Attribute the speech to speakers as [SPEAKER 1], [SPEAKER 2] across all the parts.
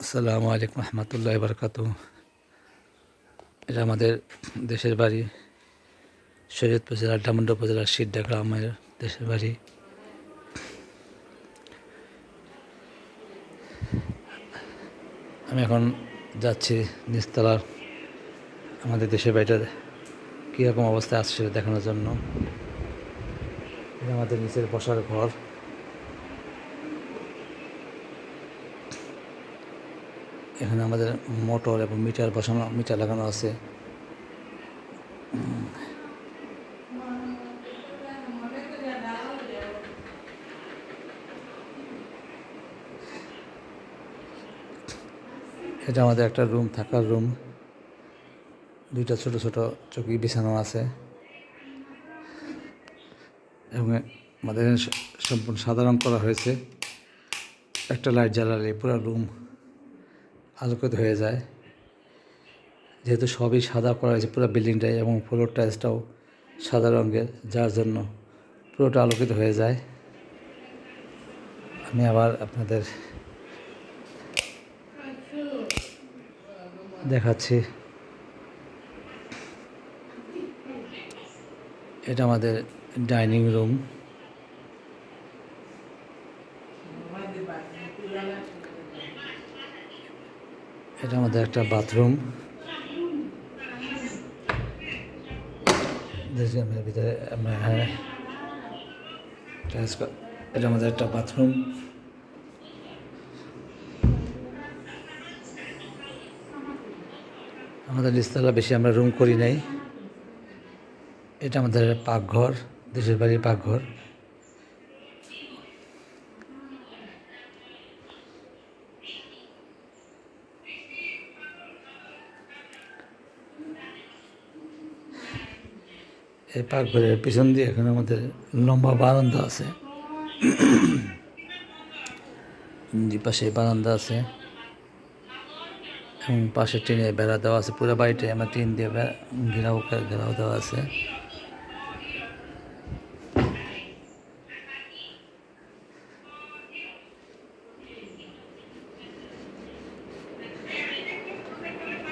[SPEAKER 1] আসসালামু আলাইকুম রহমতুল্লাহ বরকাত। এটা আমাদের দেশের বাড়ি, শরীয়তপুর জেলার ডামুন্ডা উপজেলার সিড্ডা গ্রামের দেশের বাড়ি। আমি এখন যাচ্ছি নিচতলার আমাদের দেশের বাড়িটা কীরকম অবস্থায় আছে সেটা দেখানোর জন্য। এটা আমাদের নিচের বসার ঘর। এখানে আমাদের মোটর এবং মিটার লাগানো আছে। এটা আমাদের একটা রুম, থাকার রুম। দুইটা ছোট ছোট চৌকি বিছানো আছে এবং আমাদের সম্পূর্ণ সাদা রং করা হয়েছে। একটা লাইট জ্বালালে পুরো রুম আলোকিত হয়ে যায়। যেহেতু সবই সাদা করা হয়েছে পুরো বিল্ডিংটাই, এবং ফ্লোর টাইলসটাও সাদা রঙের, যার জন্য পুরোটা আলোকিত হয়ে যায়। আমি আবার আপনাদের দেখাচ্ছি। এটা আমাদের ডাইনিং রুম। এটা আমাদের একটা বাথরুম। ভিতরে এটা আমাদের একটা বাথরুম। আমাদের নিচতলা বেশি আমরা রুম করি নাই। এটা আমাদের পাকঘর, দেশের বাড়ির পাকঘর। এই পাকঘরের পিছন দিয়ে এখানে আমাদের লম্বা বারান্দা আছে। পাশে বারান্দা আছে এবং পাশে টিনে বেড়া দেওয়া আছে। পুরো বাড়িতে আমার টিন দিয়ে ঘেরাও দেওয়া আছে।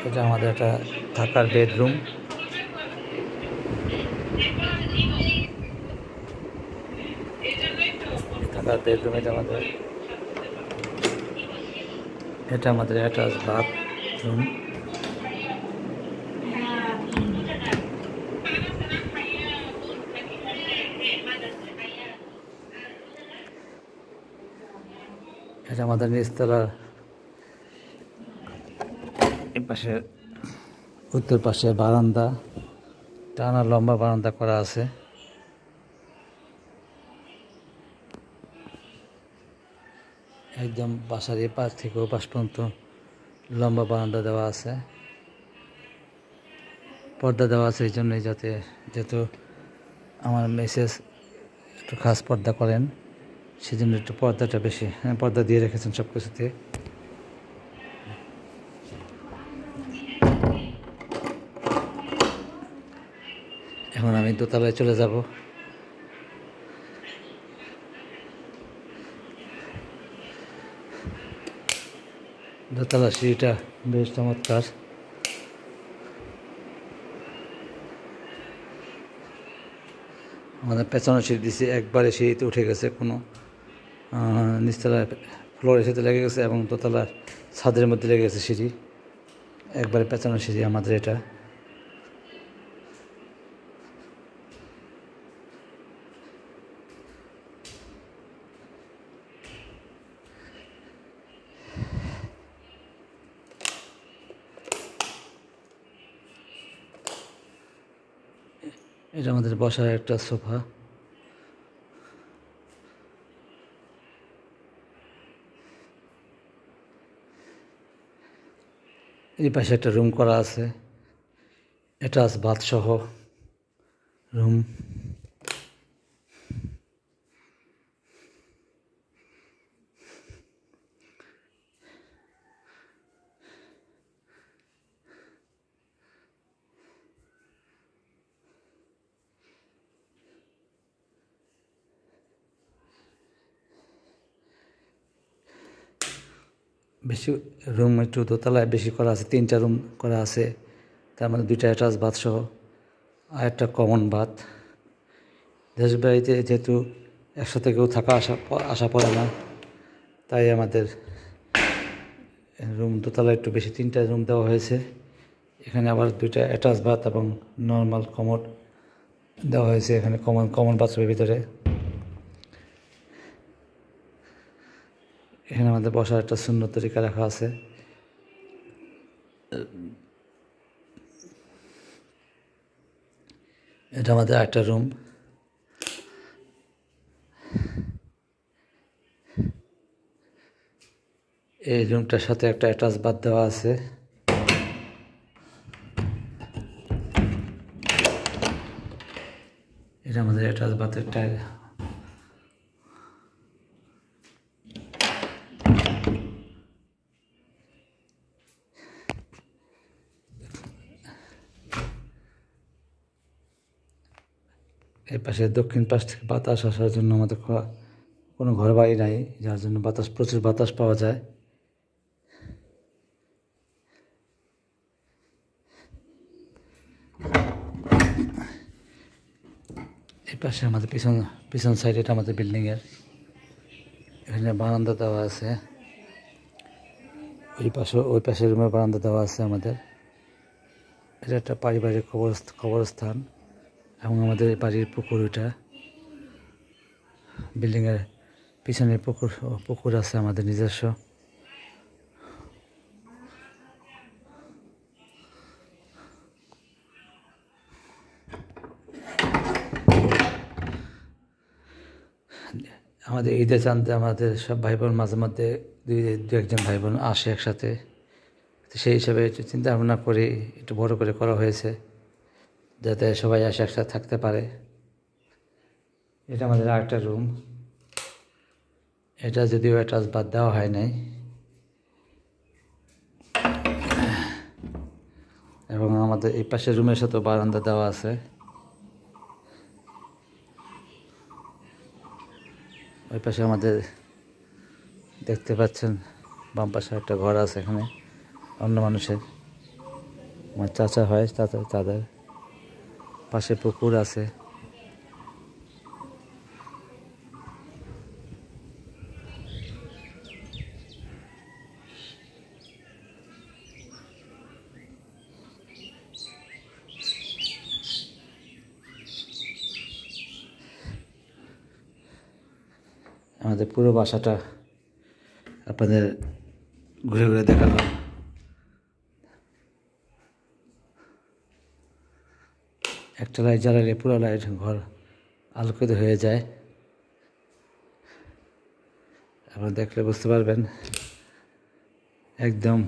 [SPEAKER 1] এটা আমাদের একটা থাকার বেডরুম। থাকার বেডরুম এটা আমাদের অ্যাটাচ বাথরুম। এটা আমাদের নিচতলার এই পাশে উত্তর পাশে বারান্দা, টানা লম্বা বারান্দা করা আছে। একদম বাসার এই পাশ থেকে ও পাশ পর্যন্ত লম্বা বারান্দা দেওয়া আছে। পর্দা দেওয়া আছে এই জন্যই, যেহেতু আমার মেসেজ একটু খাস পর্দা করেন, সেজন্য একটু পর্দাটা বেশি পর্দা দিয়ে রেখেছেন সব কিছুতে। এখন আমি দোতলায় চলে যাব। দোতলা সিঁড়িটা বেশ চমৎকার। আমাদের পেছনে সিঁড়ি দিয়েছি, একবারে সিঁড়িতে উঠে গেছে, কোনো নিচতলায় ফ্লোরের সাথে লেগে গেছে এবং দোতলার ছাদের মধ্যে লেগে গেছে সিঁড়ি। একবারে পেছনে সিঁড়ি আমাদের এটা। এটা আমাদের বসার একটা সোফা। এই পাশে একটা রুম করা আছে, এটা আছে বাথসহ রুম। বেশি রুম একটু দোতলায় বেশি করা আছে, 3টা রুম করা আছে, তার মধ্যে 2টা অ্যাটাচ বাথসহ আর একটা কমন বাথ। দেশ বাড়িতে যেহেতু একসাথে কেউ থাকা আসা পড়ে না, তাই আমাদের রুম দোতলা একটু বেশি 3টা রুম দেওয়া হয়েছে। এখানে আবার 2টা অ্যাটাচ বাথ এবং নর্মাল কমোড দেওয়া হয়েছে এখানে কমন বাথরুমের ভিতরে। এখানে আমাদের বসার একটা সুন্দর তরিকা রাখা আছে। এটা আমাদের একটা রুম। এই রুমটার সাথে একটা অ্যাটাচ বাথ দেওয়া আছে। এটা আমাদের অ্যাটাচ বাথের টাইল। এই পাশে দক্ষিণ পাশ থেকে বাতাস আসার জন্য আমাদের কোনো ঘর বাড়ি নাই, যার জন্য প্রচুর বাতাস পাওয়া যায়। এই পাশে আমাদের পিছন সাইডে, এটা আমাদের বিল্ডিংয়ের, এখানে বারান্দা দেওয়া আছে। ওই পাশে রুমে বারান্দা দেওয়া আছে আমাদের। এটা একটা পারিবারিক কবরস্থান এবং আমাদের বাড়ির পুকুর, ওইটা বিল্ডিংয়ের পিছনে পুকুর আছে আমাদের নিজস্ব। আমাদের ঈদে চাঁদে আমাদের সব ভাই বোন মাঝে মধ্যে দু একজন ভাই বোন আসে একসাথে, সেই হিসাবে একটু চিন্তা ভাবনা করে একটু বড় করে করা হয়েছে, যাতে সবাই আসে একসাথে থাকতে পারে। এটা আমাদের আরেকটা রুম। এটা যদিও অ্যাটাচ বাথ দেওয়া হয় নাই, এবং আমাদের এই পাশের রুমের সাথেও বারান্দা দেওয়া আছে। ওই পাশে আমাদের দেখতে পাচ্ছেন বাম পাশে একটা ঘর আছে, এখানে অন্য মানুষের, আমার চাচা হয়, তাদের পাশে পুকুর আছে। আমাদের পুরো বাসাটা আপনাদের ঘুরে ঘুরে দেখালাম। একটা লাইট জ্বালালে পুরো লাইট ঘর আলোকিত হয়ে যায়। আপনারা দেখলে বুঝতে পারবেন, একদম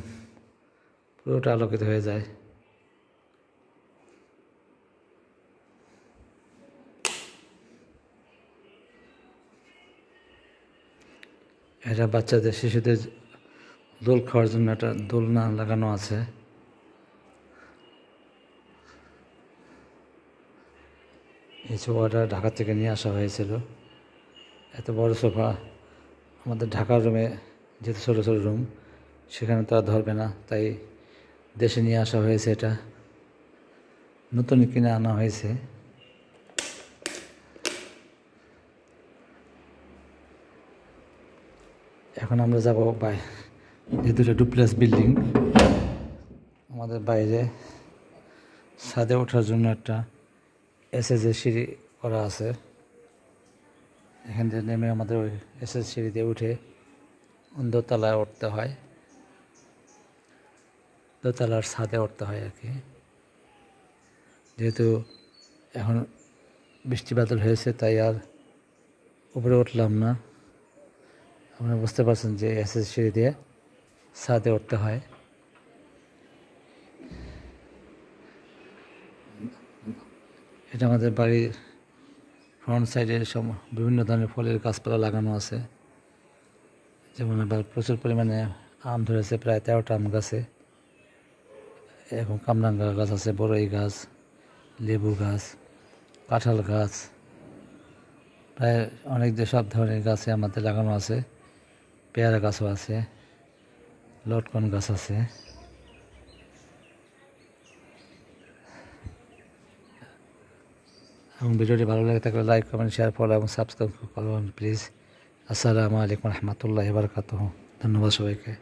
[SPEAKER 1] পুরোটা আলোকিত হয়ে যায়। এটা বাচ্চাদের, শিশুদের দোল খাওয়ার জন্য একটা দোলনা লাগানো আছে। এই সোফাটা ঢাকা থেকে নিয়ে আসা হয়েছিল। এত বড় সোফা আমাদের ঢাকার রুমে, যেহেতু ছোটো ছোটো রুম, সেখানে তো আর ধরবে না, তাই দেশে নিয়ে আসা হয়েছে। এটা নতুন কিনে আনা হয়েছে। এখন আমরা যাব যেহেতু এটা ডুপ্লেক্স বিল্ডিং, আমাদের বাইরে ছাদে ওঠার জন্য একটা এসএসের সিঁড়ি করা আছে। এখান থেকে নেমে আমাদের ওই এসএস সিঁড়িতে উঠে দোতলায় উঠতে হয়, দোতলার ছাদে উঠতে হয় আর কি। যেহেতু এখন বৃষ্টি বাদল হয়েছে, তাই আর উপরে উঠলাম না। আপনারা বুঝতে পারছেন যে এসএস সিঁড়ি দিয়ে ছাদে উঠতে হয়। এটা আমাদের বাড়ির ফ্রন্ট সাইডে বিভিন্ন ধরনের ফলের গাছপালা লাগানো আছে। যেমন এবার প্রচুর পরিমাণে আম ধরেছে, প্রায় 13টা আম গাছে। এখন কামরাঙ্গা গাছ আছে, বড়ই গাছ, লেবু গাছ, কাঁঠাল গাছ, প্রায় অনেক সব ধরনের গাছে আমাদের লাগানো আছে। পেয়ারা গাছও আছে। লটকন গাছ আছে। এবং ভিডিওটি ভালো লাগে থাকলে লাইক কমেন্ট শেয়ার ফলো এবং সাবস্ক্রাইব করবেন প্লিজ। আসসালামু আলাইকুম রহমতুল্লাহি ওয়া বারাকাতুহু। ধন্যবাদ সবাইকে।